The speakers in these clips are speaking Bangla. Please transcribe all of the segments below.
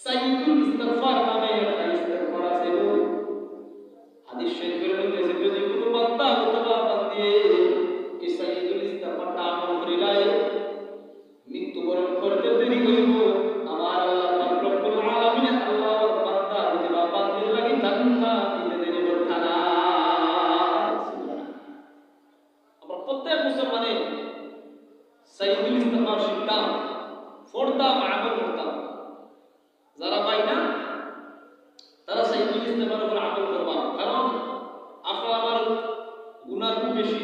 সাইয়্যিদুল ইস্তিগফার নামে একটা ইস্তিগফার আছে। হাদিস শরীফের মধ্যে আছে যদি কোনো বান্দা অথবা বান্দী এই সাইয়্যিদুল ইস্তিগফারটা আমল করিলাই মৃত্যুবরণ করতে দেরি হইব, আমার আল্লাহ পাক রব্বুল আলামিন আল্লাহর বান্দা অথবা বান্দীর লাগি জান্নাত দিতে দেরি করতে না। আমরা প্রত্যেক মুসলমানে সাইয়্যিদুল ইস্তিগফার শিখতাম, পড়তাম, আমল করতাম। যারা পাই না তারা সাইয়্যিদুল ইস্তিগফারের উপর আমল করবা, কারণ আপনার আমার গুনাহ খুব বেশি,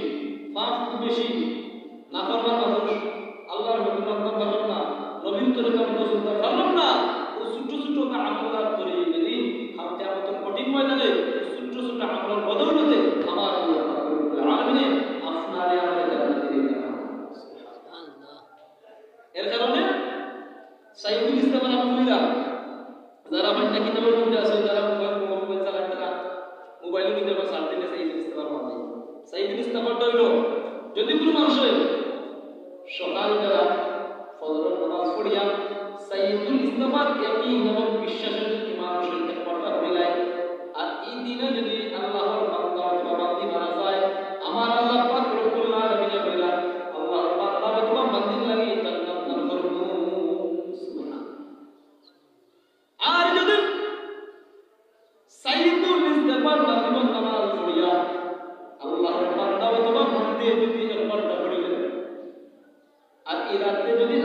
পাপ খুব বেশি, নাফরমান মানুষ, আল্লাহর হুকুম মানতে পারলাম না, নবীর তরিকা মতো চলতে পারলাম না, ও ছোট ছোট আমলাত করে যদি হাতে আমাদের কঠিন ময়দানে ছোট ছোট আমলের বদৌলতে আমার আল্লাহ রব্বুল আলামিন আপনারে আমাদের জান্নাতে দিয়ে দেন। সুবহানাল্লাহ। এর কারণে সাইয়্যিদুল ইস্তিগফার আমলরা যারা বান্দা কিতাবের মধ্যে আছে, যারা মোবাইল চালায়, তারা মোবাইলের মধ্যে বা সার্চ দিলে সাইয়্যিদুল ইস্তিগফার পাওয়া যায়। সাইয়্যিদুল ইস্তিগফারটা হলো যদি কোনো মানুষের সকালবেলা ফজরের নামাজ পড়িয়া সাইয়্যিদুল ইস্তিগফার ইয়াকিন এবং বিশ্বাসের যদি মানুষের ইস্তিগফারটা হইলাই, আর এই দিনে যদি আল্লাহর